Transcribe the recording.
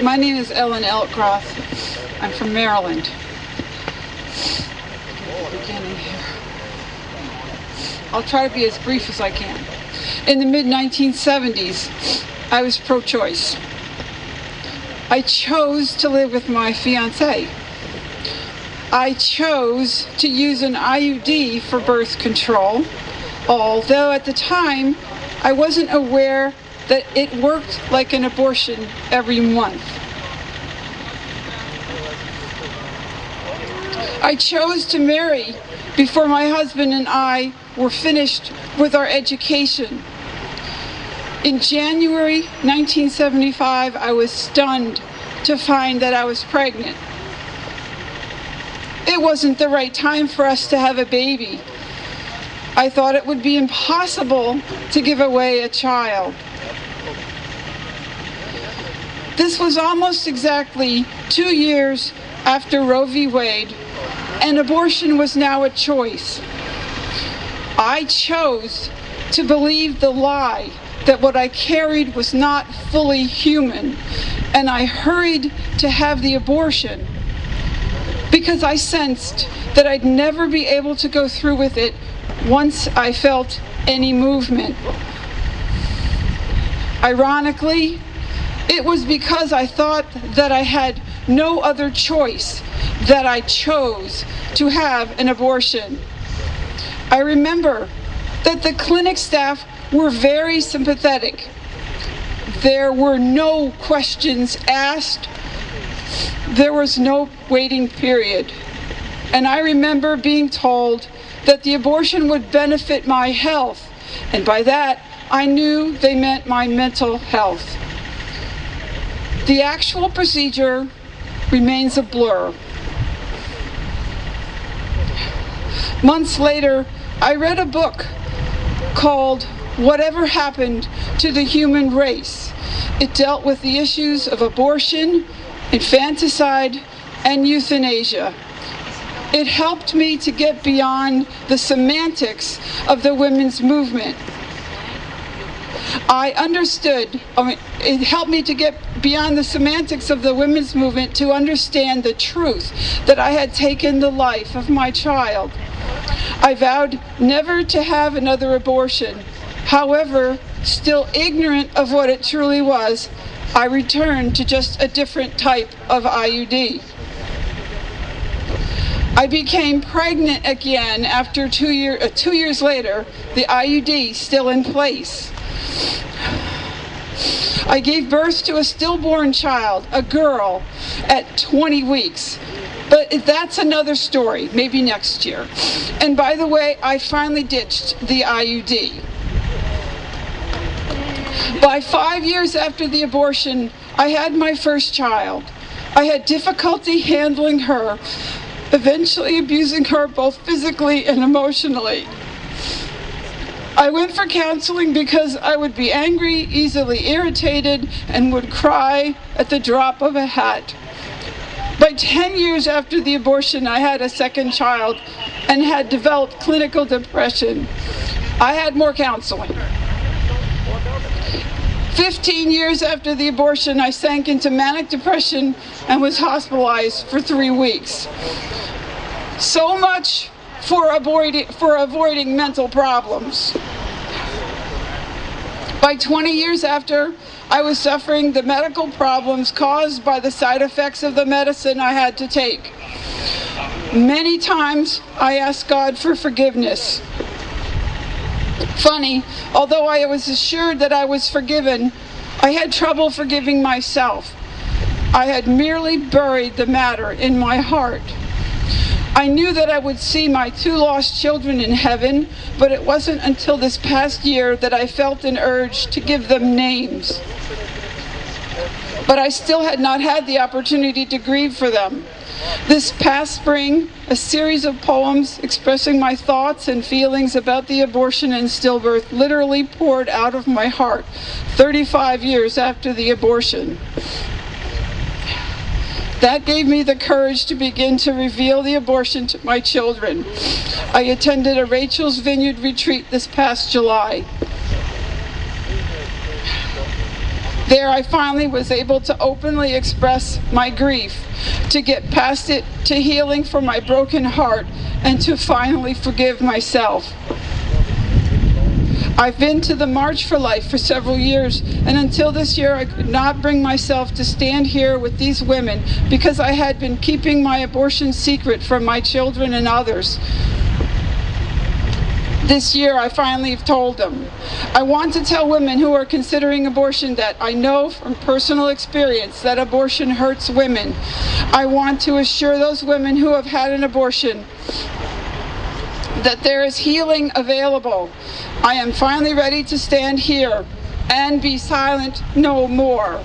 My name is Ellen Elkroth. I'm from Maryland. Get the beginning here. I'll try to be as brief as I can. In the mid-1970s, I was pro-choice. I chose to live with my fiancé. I chose to use an IUD for birth control, although at the time I wasn't aware that it worked like an abortion every month. I chose to marry before my husband and I were finished with our education. In January 1975, I was stunned to find that I was pregnant. It wasn't the right time for us to have a baby. I thought it would be impossible to give away a child. This was almost exactly 2 years after Roe v. Wade, and abortion was now a choice. I chose to believe the lie that what I carried was not fully human, and I hurried to have the abortion because I sensed that I'd never be able to go through with it once I felt any movement. Ironically, it was because I thought that I had no other choice that I chose to have an abortion. I remember that the clinic staff were very sympathetic. There were no questions asked. There was no waiting period. And I remember being told that the abortion would benefit my health, and by that I knew they meant my mental health. The actual procedure remains a blur. Months later, I read a book called Whatever Happened to the Human Race. It dealt with the issues of abortion, infanticide, and euthanasia. It helped me to get beyond the semantics of the women's movement. It helped me to get beyond the semantics of the women's movement to understand the truth that I had taken the life of my child. I vowed never to have another abortion. However, still ignorant of what it truly was, I returned to just a different type of IUD. I became pregnant again after 2 years later, the IUD still in place. I gave birth to a stillborn child, a girl, at 20 weeks. But that's another story, maybe next year. And by the way, I finally ditched the IUD. By 5 years after the abortion, I had my first child. I had difficulty handling her, eventually abusing her both physically and emotionally. I went for counseling because I would be angry, easily irritated, and would cry at the drop of a hat. By 10 years after the abortion, I had a second child and had developed clinical depression. I had more counseling. 15 years after the abortion, I sank into manic depression and was hospitalized for 3 weeks. So much for avoiding mental problems. By 20 years after, I was suffering the medical problems caused by the side effects of the medicine I had to take. Many times I asked God for forgiveness. Funny, although I was assured that I was forgiven, I had trouble forgiving myself. I had merely buried the matter in my heart. I knew that I would see my 2 lost children in heaven, but it wasn't until this past year that I felt an urge to give them names. But I still had not had the opportunity to grieve for them. This past spring, a series of poems expressing my thoughts and feelings about the abortion and stillbirth literally poured out of my heart 35 years after the abortion. That gave me the courage to begin to reveal the abortion to my children. I attended a Rachel's Vineyard retreat this past July. There I finally was able to openly express my grief, to get past it, to healing from my broken heart, and to finally forgive myself. I've been to the March for Life for several years, and until this year I could not bring myself to stand here with these women because I had been keeping my abortion secret from my children and others. This year I finally have told them. I want to tell women who are considering abortion that I know from personal experience that abortion hurts women. I want to assure those women who have had an abortion that there is healing available. I am finally ready to stand here and be silent no more.